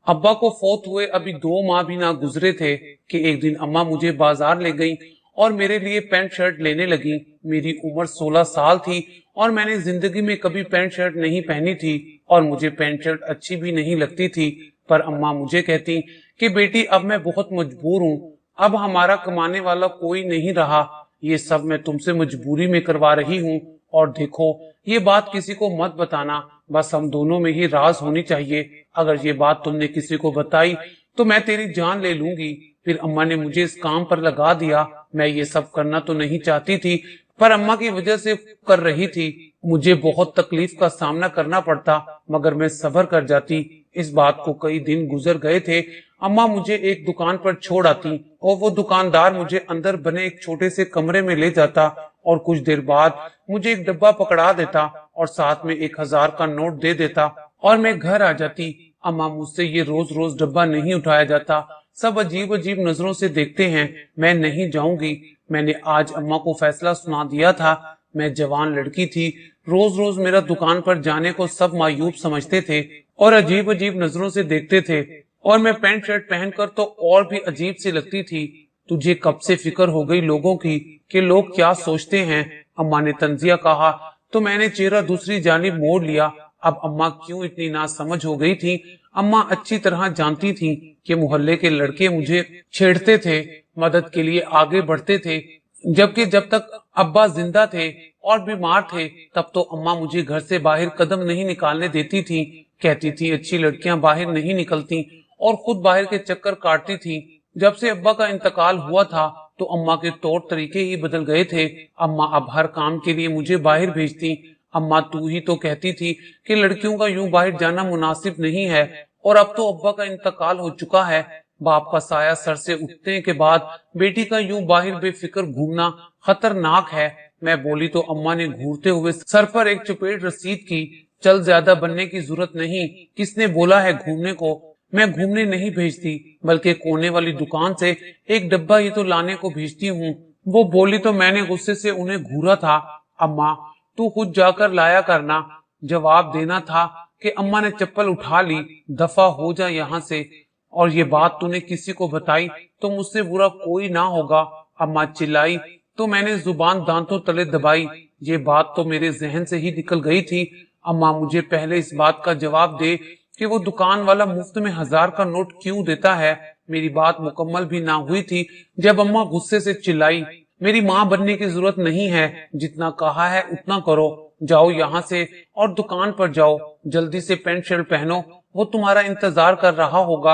अब्बा को फौत हुए अभी 2 माह भी ना गुजरे थे कि एक दिन अम्मा मुझे बाजार ले गई और मेरे लिए पैंट शर्ट लेने लगी। मेरी उम्र 16 साल थी और मैंने जिंदगी में कभी पैंट शर्ट नहीं पहनी थी और मुझे पैंट शर्ट अच्छी भी नहीं लगती थी। पर अम्मा मुझे कहती कि बेटी अब मैं बहुत मजबूर हूँ, अब हमारा कमाने वाला कोई नहीं रहा, ये सब मैं तुमसे मजबूरी में करवा रही हूँ। और देखो, ये बात किसी को मत बताना, बस हम दोनों में ही राज होनी चाहिए। अगर ये बात तुमने किसी को बताई तो मैं तेरी जान ले लूंगी। फिर अम्मा ने मुझे इस काम पर लगा दिया। मैं ये सब करना तो नहीं चाहती थी, पर अम्मा की वजह से कर रही थी। मुझे बहुत तकलीफ का सामना करना पड़ता, मगर मैं सब्र कर जाती। इस बात को कई दिन गुजर गए थे। अम्मा मुझे एक दुकान पर छोड़ आती और वो दुकानदार मुझे अंदर बने एक छोटे से कमरे में ले जाता और कुछ देर बाद मुझे एक डब्बा पकड़ा देता और साथ में 1000 का नोट दे देता और मैं घर आ जाती। अम्मा मुझसे ये रोज रोज डब्बा नहीं उठाया जाता, सब अजीब अजीब नजरों से देखते हैं, मैं नहीं जाऊंगी। मैंने आज अम्मा को फैसला सुना दिया था। मैं जवान लड़की थी, रोज रोज मेरा दुकान पर जाने को सब मायूब समझते थे और अजीब अजीब नजरों से देखते थे, और मैं पैंट शर्ट पहनकर तो और भी अजीब सी लगती थी। तुझे कब से फिक्र हो गई लोगों की कि लोग क्या सोचते हैं, अम्मा ने तंजिया कहा तो मैंने चेहरा दूसरी जानिब मोड़ लिया। अब अम्मा क्यों इतनी नासमझ हो गई थी। अम्मा अच्छी तरह जानती थी कि मोहल्ले के लड़के मुझे छेड़ते थे, मदद के लिए आगे बढ़ते थे, जबकि जब तक अब्बा जिंदा थे और बीमार थे तब तो अम्मा मुझे घर से बाहर कदम नहीं निकालने देती थी। कहती थी अच्छी लड़कियां बाहर नहीं निकलती और खुद बाहर के चक्कर काटती थी। जब से अब्बा का इंतकाल हुआ था तो अम्मा के तौर तरीके ही बदल गए थे। अम्मा अब हर काम के लिए मुझे बाहर भेजती। अम्मा तू ही तो कहती थी कि लड़कियों का यूं बाहर जाना मुनासिब नहीं है, और अब तो अब्बा का इंतकाल हो चुका है। बाप का साया सर से उठने के बाद बेटी का यूं बाहर बेफिक्र घूमना खतरनाक है। मैं बोली तो अम्मा ने घूरते हुए सर पर एक चपेट रसीद की। चल, ज्यादा बनने की जरूरत नहीं, किसने बोला है घूमने को। मैं घूमने नहीं भेजती, बल्कि कोने वाली दुकान से एक डब्बा ही तो लाने को भेजती हूँ। वो बोली तो मैंने गुस्से से उन्हें घूरा था। अम्मा, तू खुद जाकर लाया करना। जवाब देना था कि अम्मा ने चप्पल उठा ली, दफा हो जा यहाँ से, और ये बात तूने किसी को बताई तो मुझसे बुरा कोई ना होगा। अम्मा चिल्लाई तो मैंने जुबान दांतों तले दबाई। ये बात तो मेरे जहन से ही निकल गई थी। अम्मा, मुझे पहले इस बात का जवाब दे कि वो दुकान वाला मुफ्त में 1000 का नोट क्यों देता है। मेरी बात मुकम्मल भी ना हुई थी जब अम्मा गुस्से से चिल्लाई, मेरी माँ बनने की जरूरत नहीं है, जितना कहा है उतना करो, जाओ यहाँ से और दुकान पर जाओ, जल्दी से पैंट शर्ट पहनो, वो तुम्हारा इंतजार कर रहा होगा।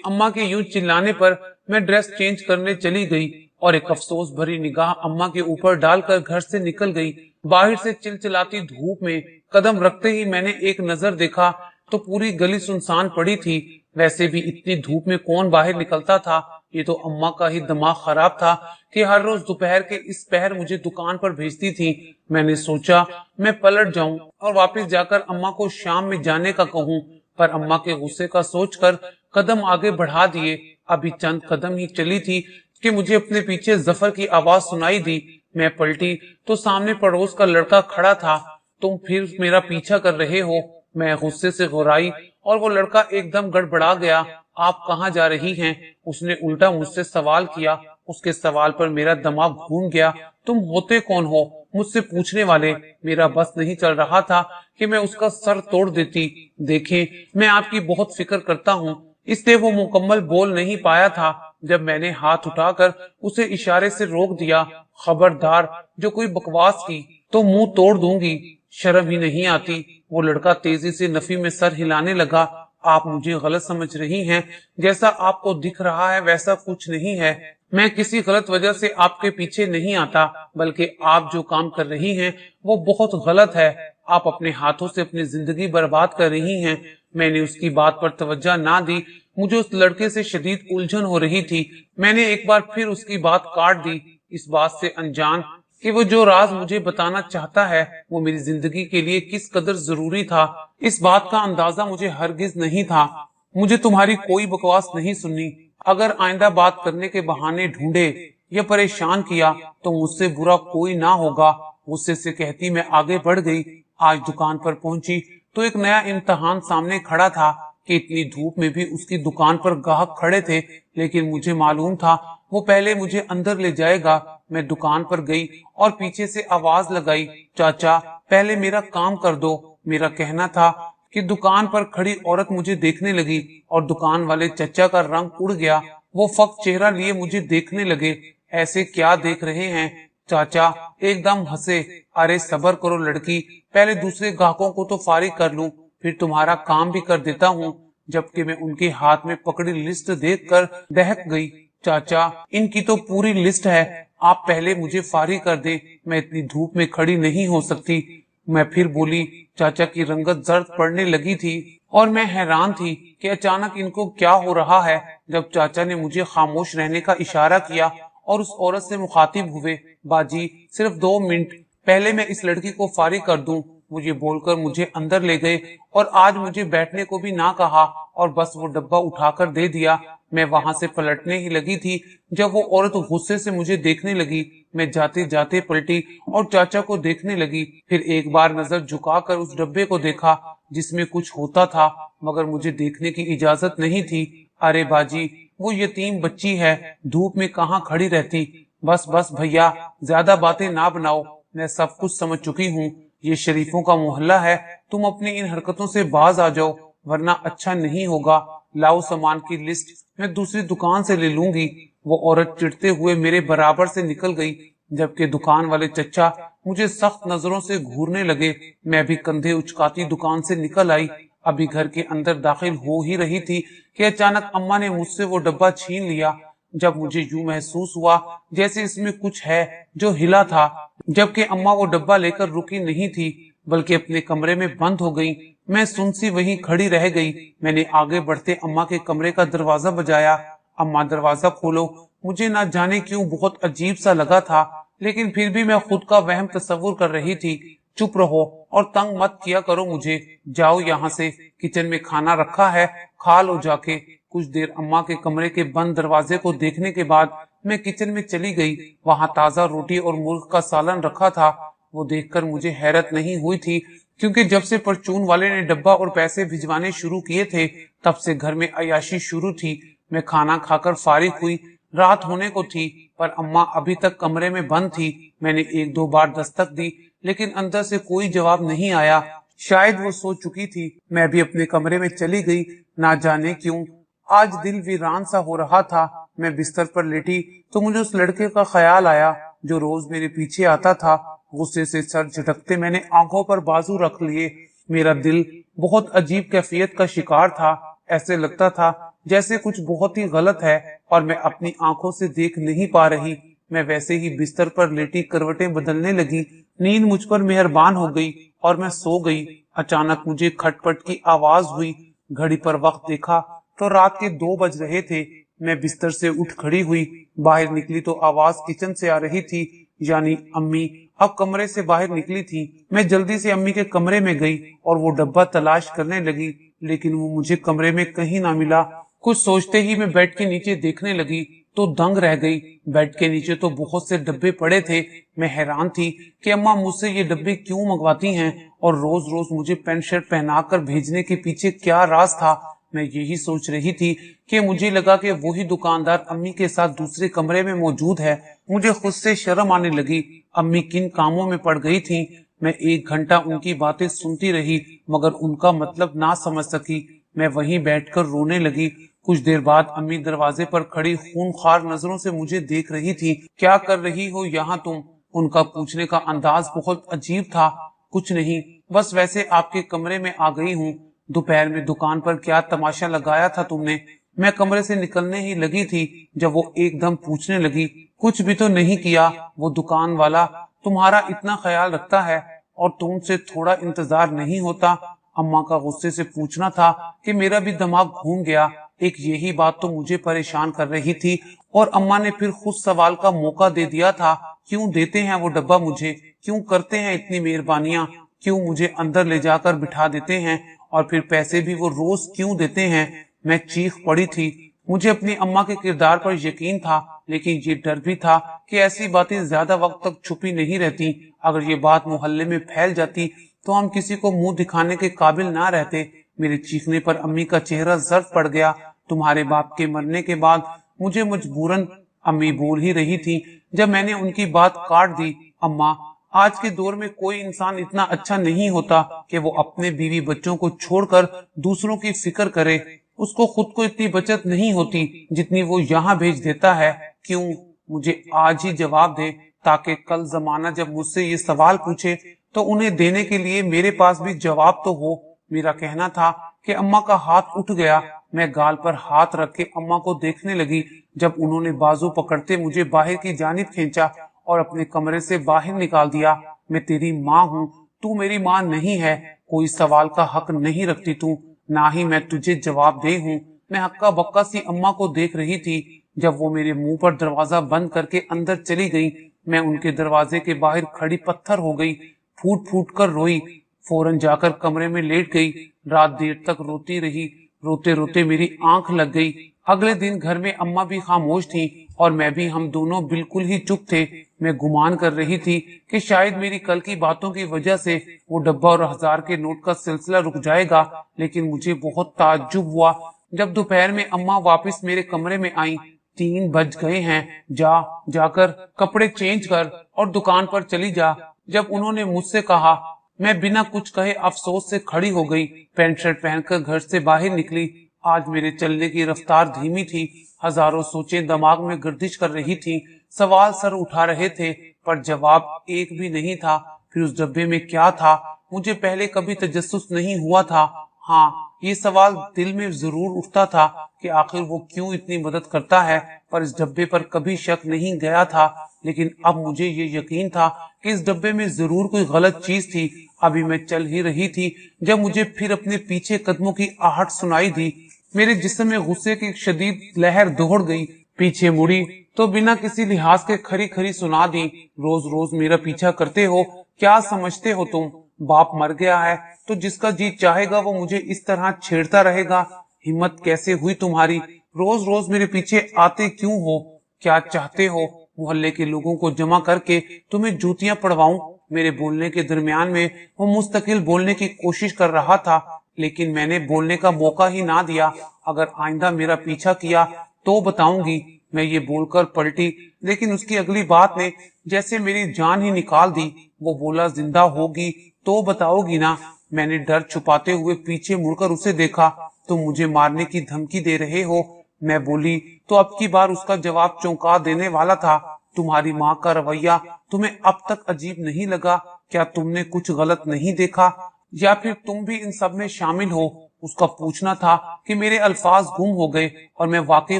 अम्मा के यूं चिल्लाने पर मैं ड्रेस चेंज करने चली गई और एक अफसोस भरी निगाह अम्मा के ऊपर डालकर घर से निकल गई। बाहर से चिलचिलाती धूप में कदम रखते ही मैंने एक नजर देखा तो पूरी गली सुनसान पड़ी थी। वैसे भी इतनी धूप में कौन बाहर निकलता था। ये तो अम्मा का ही दिमाग खराब था कि हर रोज दोपहर के इस पहर मुझे दुकान पर भेजती थी। मैंने सोचा मैं पलट जाऊं और वापस जाकर अम्मा को शाम में जाने का कहूं, पर अम्मा के गुस्से का सोचकर कदम आगे बढ़ा दिए। अभी चंद कदम ही चली थी कि मुझे अपने पीछे जफर की आवाज सुनाई दी। मैं पलटी तो सामने पड़ोस का लड़का खड़ा था। तुम फिर मेरा पीछा कर रहे हो। मैं गुस्से से घबराई और वो लड़का एकदम गड़बड़ा गया। आप कहाँ जा रही हैं? उसने उल्टा मुझसे सवाल किया। उसके सवाल पर मेरा दिमाग घूम गया। तुम होते कौन हो मुझसे पूछने वाले? मेरा बस नहीं चल रहा था कि मैं उसका सर तोड़ देती। देखें, मैं आपकी बहुत फिक्र करता हूँ। इसलिए वो मुकम्मल बोल नहीं पाया था जब मैंने हाथ उठाकर उसे इशारे से रोक दिया। खबरदार, जो कोई बकवास की तो मुंह तोड़ दूंगी, शर्म ही नहीं आती। वो लड़का तेजी से नफी में सर हिलाने लगा। आप मुझे गलत समझ रही हैं, जैसा आपको दिख रहा है वैसा कुछ नहीं है। मैं किसी गलत वजह से आपके पीछे नहीं आता, बल्कि आप जो काम कर रही हैं वो बहुत गलत है। आप अपने हाथों से अपनी जिंदगी बर्बाद कर रही हैं। मैंने उसकी बात पर तवज्जो ना दी। मुझे उस लड़के से शदीद उलझन हो रही थी। मैंने एक बार फिर उसकी बात काट दी, इस बात से अनजान कि वो जो राज मुझे बताना चाहता है वो मेरी जिंदगी के लिए किस कदर जरूरी था। इस बात का अंदाजा मुझे हरगिज नहीं था। मुझे तुम्हारी कोई बकवास नहीं सुननी। अगर आइंदा बात करने के बहाने ढूंढे या परेशान किया तो मुझसे बुरा कोई ना होगा। गुस्से से कहती मैं आगे बढ़ गई। आज दुकान पर पहुंची तो एक नया इम्तिहान सामने खड़ा था कि इतनी धूप में भी उसकी दुकान पर ग्राहक खड़े थे, लेकिन मुझे मालूम था वो पहले मुझे अंदर ले जाएगा। मैं दुकान पर गई और पीछे से आवाज लगाई, चाचा पहले मेरा काम कर दो। मेरा कहना था कि दुकान पर खड़ी औरत मुझे देखने लगी और दुकान वाले चचा का रंग उड़ गया। वो फक चेहरा लिए मुझे देखने लगे, ऐसे क्या देख रहे हैं। चाचा एकदम हंसे, अरे सब्र करो लड़की, पहले दूसरे ग्राहकों को तो फारिग कर लूं, फिर तुम्हारा काम भी कर देता हूँ। जबकि मैं उनके हाथ में पकड़ी लिस्ट देखकर दहक गई। चाचा इनकी तो पूरी लिस्ट है, आप पहले मुझे फारिग कर दे, मैं इतनी धूप में खड़ी नहीं हो सकती। मैं फिर बोली। चाचा की रंगत जर्द पड़ने लगी थी और मैं हैरान थी कि अचानक इनको क्या हो रहा है। जब चाचा ने मुझे खामोश रहने का इशारा किया और उस औरत से मुखातिब हुए, बाजी सिर्फ 2 मिनट, पहले मैं इस लड़की को फारिग कर दूं। मुझे बोलकर मुझे अंदर ले गए और आज मुझे बैठने को भी ना कहा और बस वो डब्बा उठाकर दे दिया। मैं वहां से पलटने ही लगी थी जब वो औरत गुस्से से मुझे देखने लगी। मैं जाते जाते पलटी और चाचा को देखने लगी, फिर एक बार नजर झुकाकर उस डब्बे को देखा जिसमें कुछ होता था, मगर मुझे देखने की इजाजत नहीं थी। अरे बाजी, वो यतीम बच्ची है, धूप में कहाँ खड़ी रहती। बस बस भैया, ज्यादा बातें ना बनाओ, मैं सब कुछ समझ चुकी हूँ। ये शरीफों का मोहल्ला है, तुम अपनी इन हरकतों से बाज आ जाओ वरना अच्छा नहीं होगा। लाओ सामान की लिस्ट, मैं दूसरी दुकान से ले लूंगी। वो औरत चिढ़ते हुए मेरे बराबर से निकल गई, जबकि दुकान वाले चचा मुझे सख्त नजरों से घूरने लगे। मैं भी कंधे उचकाती दुकान से निकल आई। अभी घर के अंदर दाखिल हो ही रही थी कि अचानक अम्मा ने मुझसे वो डब्बा छीन लिया। जब मुझे यूं महसूस हुआ जैसे इसमें कुछ है जो हिला था, जबकि अम्मा वो डब्बा लेकर रुकी नहीं थी बल्कि अपने कमरे में बंद हो गई। मैं सुनसी वहीं खड़ी रह गई। मैंने आगे बढ़ते अम्मा के कमरे का दरवाजा बजाया। अम्मा दरवाजा खोलो। मुझे ना जाने क्यों बहुत अजीब सा लगा था, लेकिन फिर भी मैं खुद का वहम तस्वुर कर रही थी। चुप रहो और तंग मत किया करो मुझे, जाओ यहाँ से, किचन में खाना रखा है, खा लो जाके। कुछ देर अम्मा के कमरे के बंद दरवाजे को देखने के बाद मैं किचन में चली गई। वहां ताजा रोटी और मुर्ग का सालन रखा था। वो देखकर मुझे हैरत नहीं हुई थी, क्योंकि जब से परचून वाले ने डब्बा और पैसे भिजवाने शुरू किए थे तब से घर में अयाशी शुरू थी। मैं खाना खाकर फारिग हुई। रात होने को थी पर अम्मा अभी तक कमरे में बंद थी। मैंने 1-2 बार दस्तक दी लेकिन अंदर से कोई जवाब नहीं आया। शायद वो सो चुकी थी। मैं भी अपने कमरे में चली गई। ना जाने क्यों आज दिल वीरान सा हो रहा था। मैं बिस्तर पर लेटी तो मुझे उस लड़के का ख्याल आया जो रोज मेरे पीछे आता था। गुस्से से सर झटकते मैंने आंखों पर बाजू रख लिए। मेरा दिल बहुत अजीब कैफियत का शिकार था। ऐसे लगता था जैसे कुछ बहुत ही गलत है और मैं अपनी आंखों से देख नहीं पा रही। मैं वैसे ही बिस्तर पर लेटी करवटें बदलने लगी। नींद मुझ पर मेहरबान हो गई और मैं सो गई। अचानक मुझे खटपट की आवाज हुई। घड़ी पर वक्त देखा तो रात के 2 बज रहे थे। मैं बिस्तर से उठ खड़ी हुई। बाहर निकली तो आवाज किचन से आ रही थी, यानी अम्मी अब कमरे से बाहर निकली थी। मैं जल्दी से अम्मी के कमरे में गई और वो डब्बा तलाश करने लगी, लेकिन वो मुझे कमरे में कहीं ना मिला। कुछ सोचते ही मैं बेड के नीचे देखने लगी तो दंग रह गई। बेड के नीचे तो बहुत से डब्बे पड़े थे। मैं हैरान थी कि अम्मा मुझसे ये डब्बे क्यों मंगवाती हैं और रोज रोज मुझे पैंट शर्ट पहनाकर भेजने के पीछे क्या राज था। मैं यही सोच रही थी कि मुझे लगा कि वही दुकानदार अम्मी के साथ दूसरे कमरे में मौजूद है। मुझे खुद से शर्म आने लगी। अम्मी किन कामों में पड़ गई थी। मैं 1 घंटा उनकी बातें सुनती रही मगर उनका मतलब ना समझ सकी। मैं वहीं बैठकर रोने लगी। कुछ देर बाद अम्मी दरवाजे पर खड़ी खूनखार नजरों से मुझे देख रही थी। क्या कर रही हो यहाँ तुम? उनका पूछने का अंदाज बहुत अजीब था। कुछ नहीं, बस वैसे आपके कमरे में आ गई हूँ। दोपहर में दुकान पर क्या तमाशा लगाया था तुमने? मैं कमरे से निकलने ही लगी थी जब वो एकदम पूछने लगी। कुछ भी तो नहीं किया। वो दुकान वाला तुम्हारा इतना ख्याल रखता है और तुमसे थोड़ा इंतजार नहीं होता? अम्मा का गुस्से से पूछना था कि मेरा भी दिमाग घूम गया। एक यही बात तो मुझे परेशान कर रही थी और अम्मा ने फिर खुद सवाल का मौका दे दिया था। क्यों देते हैं वो डब्बा मुझे? क्यों करते हैं इतनी मेहरबानियां? क्यों मुझे अंदर ले जाकर बिठा देते हैं और फिर पैसे भी वो रोज क्यों देते हैं? मैं चीख पड़ी थी। मुझे अपनी अम्मा के किरदार पर यकीन था, लेकिन ये डर भी था कि ऐसी बातें ज्यादा वक्त तक छुपी नहीं रहती। अगर ये बात मोहल्ले में फैल जाती तो हम किसी को मुंह दिखाने के काबिल ना रहते। मेरे चीखने पर अम्मी का चेहरा जर्द पड़ गया। तुम्हारे बाप के मरने के बाद मुझे मजबूरन, अम्मी बोल ही रही थी जब मैंने उनकी बात काट दी। अम्मा, आज के दौर में कोई इंसान इतना अच्छा नहीं होता कि वो अपने बीवी बच्चों को छोड़कर दूसरों की फिक्र करे। उसको खुद को इतनी बचत नहीं होती जितनी वो यहाँ भेज देता है। क्यों? मुझे आज ही जवाब दे, ताकि कल जमाना जब मुझसे ये सवाल पूछे तो उन्हें देने के लिए मेरे पास भी जवाब तो हो। मेरा कहना था कि अम्मा का हाथ उठ गया। मैं गाल पर हाथ रख के अम्मा को देखने लगी जब उन्होंने बाजू पकड़ते मुझे बाहर की जानिब खींचा और अपने कमरे से बाहर निकाल दिया। मैं तेरी माँ हूँ, तू मेरी माँ नहीं है। कोई सवाल का हक नहीं रखती तू, ना ही मैं तुझे जवाब दे हूँ। मैं हक्का बक्का सी अम्मा को देख रही थी जब वो मेरे मुंह पर दरवाजा बंद करके अंदर चली गई। मैं उनके दरवाजे के बाहर खड़ी पत्थर हो गई, फूट फूट कर रोई। फौरन जाकर कमरे में लेट गई। रात देर तक रोती रही। रोते रोते मेरी आंख लग गई। अगले दिन घर में अम्मा भी खामोश थी और मैं भी, हम दोनों बिल्कुल ही चुप थे। मैं गुमान कर रही थी कि शायद मेरी कल की बातों की वजह से वो डब्बा और 1000 के नोट का सिलसिला रुक जाएगा। लेकिन मुझे बहुत ताज्जुब हुआ जब दोपहर में अम्मा वापस मेरे कमरे में आई। 3 बज गए हैं, जाकर कपड़े चेंज कर और दुकान पर चली जा। जब उन्होंने मुझसे कहा, मैं बिना कुछ कहे अफसोस से खड़ी हो गई। पैंट शर्ट पहनकर घर से बाहर निकली। आज मेरे चलने की रफ्तार धीमी थी। हजारों सोचें दिमाग में गर्दिश कर रही थी। सवाल सर उठा रहे थे पर जवाब एक भी नहीं था। फिर उस डब्बे में क्या था? मुझे पहले कभी तजस्सुस नहीं हुआ था। हाँ, ये सवाल दिल में जरूर उठता था कि आखिर वो क्यों इतनी मदद करता है, पर इस डब्बे पर कभी शक नहीं गया था। लेकिन अब मुझे ये यकीन था कि इस डब्बे में जरूर कोई गलत चीज थी। अभी मैं चल ही रही थी जब मुझे फिर अपने पीछे कदमों की आहट सुनाई दी। मेरे जिस्म में गुस्से की शदीद लहर दौड़ गई। पीछे मुड़ी तो बिना किसी लिहाज के खरी खरी सुना दी, रोज रोज मेरा पीछा करते हो, क्या समझते हो तुम? बाप मर गया है तो जिसका जी चाहेगा वो मुझे इस तरह छेड़ता रहेगा। हिम्मत कैसे हुई तुम्हारी? रोज रोज मेरे पीछे आते क्यों हो? क्या चाहते हो? मोहल्ले के लोगों को जमा करके तुम्हें जूतियां पड़वाऊं? मेरे बोलने के दरमियान में वो मुस्तकिल बोलने की कोशिश कर रहा था, लेकिन मैंने बोलने का मौका ही ना दिया। अगर आइंदा मेरा पीछा किया तो बताऊंगी। मैं ये बोलकर पलटी, लेकिन उसकी अगली बात ने जैसे मेरी जान ही निकाल दी। वो बोला, जिंदा होगी तो बताओगी ना? मैंने डर छुपाते हुए पीछे मुड़कर उसे देखा। तुम मुझे मारने की धमकी दे रहे हो? मैं बोली तो अब की बार उसका जवाब चौंका देने वाला था। तुम्हारी माँ का रवैया तुम्हें अब तक अजीब नहीं लगा? क्या तुमने कुछ गलत नहीं देखा, या फिर तुम भी इन सब में शामिल हो? उसका पूछना था कि मेरे अल्फाज गुम हो गए और मैं वाकई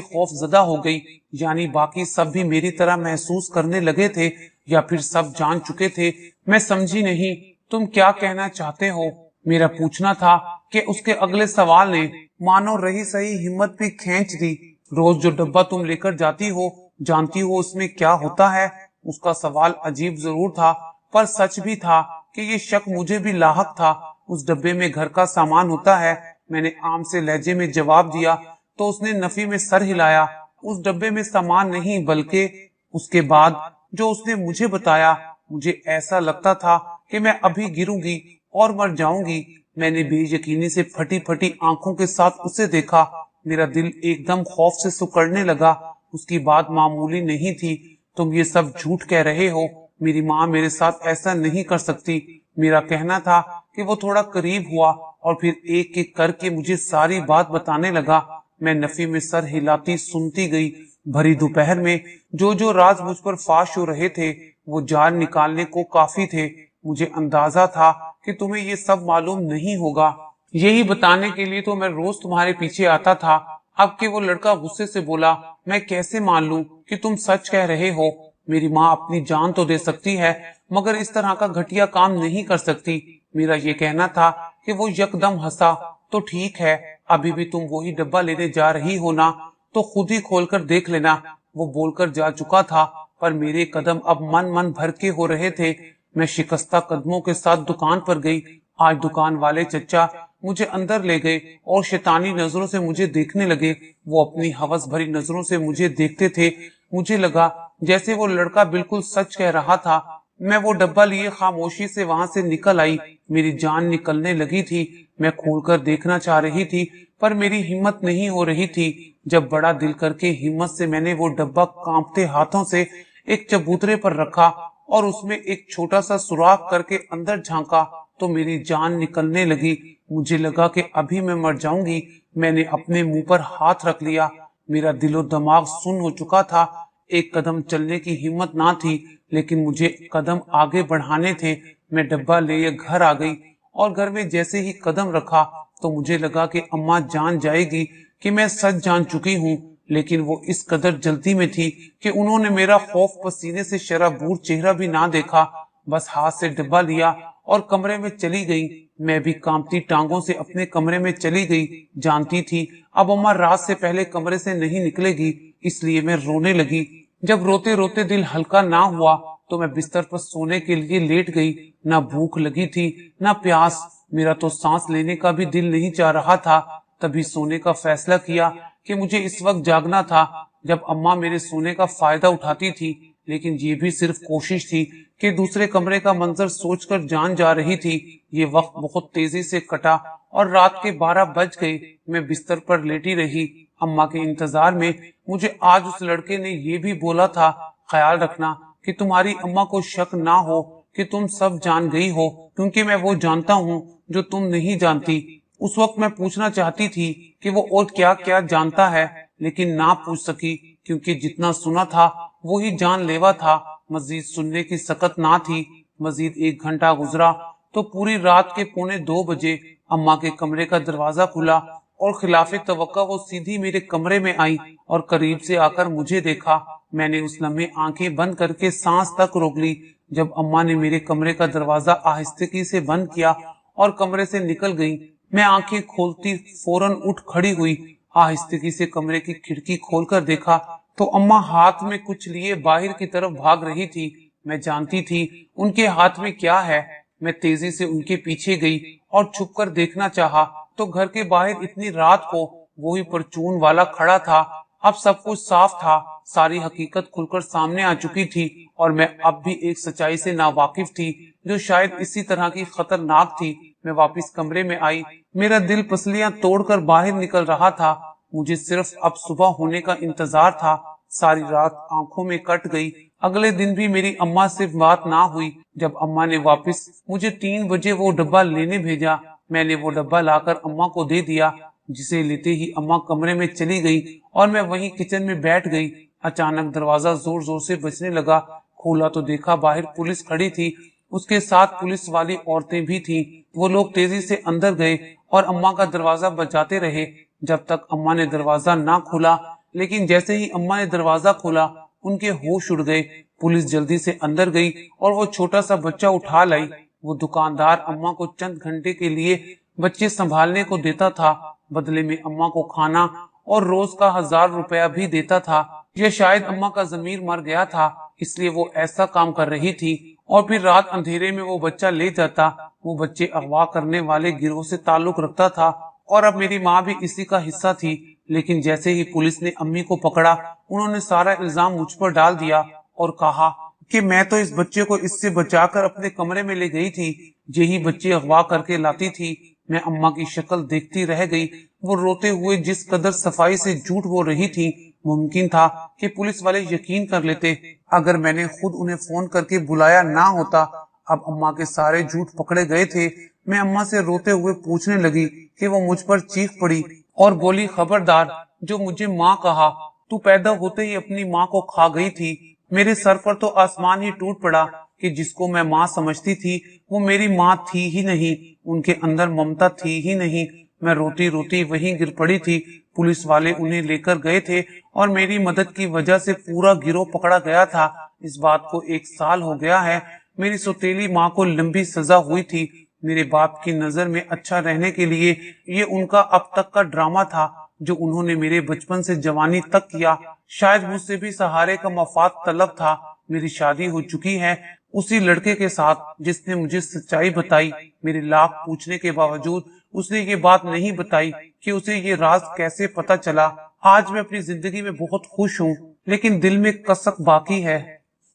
खौफजदा हो गई। यानी बाकी सब भी मेरी तरह महसूस करने लगे थे, या फिर सब जान चुके थे? मैं समझी नहीं। तुम क्या कहना चाहते हो? मेरा पूछना था कि उसके अगले सवाल ने मानो रही सही हिम्मत भी खींच दी। रोज जो डब्बा तुम लेकर जाती हो, जानती हो उसमें क्या होता है? उसका सवाल अजीब जरूर था पर सच भी था कि ये शक मुझे भी लाहक था। उस डब्बे में घर का सामान होता है। मैंने आम से लहजे में जवाब दिया तो उसने नफी में सर हिलाया। उस डब्बे में सामान नहीं, बल्कि उसके बाद जो उसने मुझे बताया, मुझे ऐसा लगता था कि मैं अभी गिरूंगी और मर जाऊंगी। मैंने बेयकीनी से फटी फटी आंखों के साथ उसे देखा। मेरा दिल एकदम खौफ से सिकुड़ने लगा। उसकी बात मामूली नहीं थी। तुम ये सब झूठ कह रहे हो। मेरी माँ मेरे साथ ऐसा नहीं कर सकती। मेरा कहना था कि वो थोड़ा करीब हुआ और फिर एक एक करके मुझे सारी बात बताने लगा। मैं नफी में सर हिलाती सुनती गई। भरी दोपहर में जो जो राज मुझ पर फाश हो रहे थे वो जान निकालने को काफी थे। मुझे अंदाजा था कि तुम्हें ये सब मालूम नहीं होगा। यही बताने के लिए तो मैं रोज तुम्हारे पीछे आता था। अब के वो लड़का गुस्से से बोला, मैं कैसे मान लूं कि तुम सच कह रहे हो? मेरी माँ अपनी जान तो दे सकती है, मगर इस तरह का घटिया काम नहीं कर सकती। मेरा ये कहना था कि वो यकदम हंसा। तो ठीक है, अभी भी तुम वही डब्बा लेने जा रही हो ना? तो खुद ही खोलकर देख लेना। वो बोलकर जा चुका था, पर मेरे कदम अब मन मन भर के हो रहे थे। मैं शिकस्ता कदमों के साथ दुकान पर गई। आज दुकान वाले चचा मुझे अंदर ले गए और शैतानी नजरों से मुझे देखने लगे। वो अपनी हवस भरी नजरों से मुझे देखते थे। मुझे लगा जैसे वो लड़का बिल्कुल सच कह रहा था। मैं वो डब्बा लिए खामोशी से वहां से निकल आई। मेरी जान निकलने लगी थी। मैं खोलकर देखना चाह रही थी पर मेरी हिम्मत नहीं हो रही थी। जब बड़ा दिल करके हिम्मत से मैंने वो डब्बा कांपते हाथों से एक चबूतरे पर रखा और उसमें एक छोटा सा सुराख करके अंदर झांका तो मेरी जान निकलने लगी। मुझे लगा कि अभी मैं मर जाऊंगी। मैंने अपने मुंह पर हाथ रख लिया। मेरा दिलो दिमाग सुन्न हो चुका था। एक कदम चलने की हिम्मत ना थी लेकिन मुझे कदम आगे बढ़ाने थे। मैं डब्बा ले घर आ गई और घर में जैसे ही कदम रखा तो मुझे लगा कि अम्मा जान जाएगी कि मैं सच जान चुकी हूँ। लेकिन वो इस कदर जल्दी में थी कि उन्होंने मेरा खौफ पसीने से शराबूर चेहरा भी ना देखा। बस हाथ से डब्बा लिया और कमरे में चली गई। मैं भी कांपती टांगों से अपने कमरे में चली गई। जानती थी अब अम्मा रात से पहले कमरे से नहीं निकलेगी, इसलिए मैं रोने लगी। जब रोते रोते दिल हल्का ना हुआ तो मैं बिस्तर पर सोने के लिए लेट गई। ना भूख लगी थी ना प्यास। मेरा तो सांस लेने का भी दिल नहीं चाह रहा था। तभी सोने का फैसला किया कि मुझे इस वक्त जागना था जब अम्मा मेरे सोने का फायदा उठाती थी। लेकिन ये भी सिर्फ कोशिश थी कि दूसरे कमरे का मंजर सोचकर जान जा रही थी। ये वक्त बहुत तेजी से कटा और रात के 12 बज गए। मैं बिस्तर पर लेटी रही। अम्मा के इंतजार में मुझे आज उस लड़के ने ये भी बोला था, ख्याल रखना कि तुम्हारी अम्मा को शक ना हो कि तुम सब जान गई हो, क्योंकि मैं वो जानता हूँ जो तुम नहीं जानती। उस वक्त मैं पूछना चाहती थी कि वो और क्या क्या जानता है, लेकिन ना पूछ सकी क्योंकि जितना सुना था वो ही जानलेवा था। मजीद सुनने की सकत ना थी। मजीद 1 घंटा गुजरा तो पूरी रात के 1:45 बजे अम्मा के कमरे का दरवाजा खुला और खिलाफे तवक्का वो सीधी मेरे कमरे में आई और करीब से आकर मुझे देखा। मैंने उस लम्हे आंखें बंद करके सांस तक रोक ली। जब अम्मा ने मेरे कमरे का दरवाजा आहिस्तेगी से बंद किया और कमरे से निकल गई, मैं आंखें खोलती फौरन उठ खड़ी हुई। आहिस्तेगी से कमरे की खिड़की खोलकर देखा तो अम्मा हाथ में कुछ लिए बाहर की तरफ भाग रही थी। मैं जानती थी उनके हाथ में क्या है। मैं तेजी से उनके पीछे गई और छुपकर देखना चाहा तो घर के बाहर इतनी रात को वही परचून वाला खड़ा था। अब सब कुछ साफ था। सारी हकीकत खुलकर सामने आ चुकी थी और मैं अब भी एक सच्चाई से नावाकिफ थी जो शायद इसी तरह की खतरनाक थी। मैं वापस कमरे में आई। मेरा दिल पसलियां तोड़कर बाहर निकल रहा था। मुझे सिर्फ अब सुबह होने का इंतजार था। सारी रात आंखों में कट गई। अगले दिन भी मेरी अम्मा से बात ना हुई। जब अम्मा ने वापस मुझे 3 बजे वो डब्बा लेने भेजा, मैंने वो डब्बा लाकर अम्मा को दे दिया। जिसे लेते ही अम्मा कमरे में चली गई और मैं वहीं किचन में बैठ गई। अचानक दरवाजा जोर जोर से बजने लगा। खोला तो देखा बाहर पुलिस खड़ी थी। उसके साथ पुलिस वाली औरतें भी थीं। वो लोग तेजी से अंदर गए और अम्मा का दरवाजा बजाते रहे जब तक अम्मा ने दरवाजा ना खोला। लेकिन जैसे ही अम्मा ने दरवाजा खोला उनके होश उड़ गए। पुलिस जल्दी से अंदर गई और वो छोटा सा बच्चा उठा लाई। वो दुकानदार अम्मा को चंद घंटे के लिए बच्चे संभालने को देता था। बदले में अम्मा को खाना और रोज का 1000 रुपया भी देता था। या शायद अम्मा का जमीर मर गया था इसलिए वो ऐसा काम कर रही थी और फिर रात अंधेरे में वो बच्चा ले जाता। वो बच्चे अगवा करने वाले गिरोह से ताल्लुक रखता था और अब मेरी माँ भी इसी का हिस्सा थी। लेकिन जैसे ही पुलिस ने अम्मी को पकड़ा, उन्होंने सारा इल्जाम मुझ पर डाल दिया और कहा कि मैं तो इस बच्चे को इससे बचाकर अपने कमरे में ले गई थी। यही बच्चे अगवा करके लाती थी। मैं अम्मा की शक्ल देखती रह गई। वो रोते हुए जिस कदर सफाई से झूठ बोल रही थी, मुमकिन था कि पुलिस वाले यकीन कर लेते अगर मैंने खुद उन्हें फोन करके बुलाया ना होता। अब अम्मा के सारे झूठ पकड़े गए थे। मैं अम्मा से रोते हुए पूछने लगी कि वो मुझ पर चीख पड़ी और बोली, खबरदार, जो मुझे माँ कहा। तू पैदा होते ही अपनी माँ को खा गई थी। मेरे सर पर तो आसमान ही टूट पड़ा कि जिसको मैं माँ समझती थी वो मेरी माँ थी ही नहीं। उनके अंदर ममता थी ही नहीं। मैं रोती रोती वहीं गिर पड़ी थी। पुलिस वाले उन्हें लेकर गए थे और मेरी मदद की वजह से पूरा गिरोह पकड़ा गया था। इस बात को 1 साल हो गया है। मेरी सौतेली माँ को लंबी सजा हुई थी। मेरे बाप की नजर में अच्छा रहने के लिए ये उनका अब तक का ड्रामा था जो उन्होंने मेरे बचपन से जवानी तक किया। शायद मुझसे भी सहारे का मफाद तलब था। मेरी शादी हो चुकी है उसी लड़के के साथ जिसने मुझे सच्चाई बताई। मेरे लाख पूछने के बावजूद उसने ये बात नहीं बताई कि उसे ये राज कैसे पता चला। आज मैं अपनी जिंदगी में बहुत खुश हूँ, लेकिन दिल में कसक बाकी है।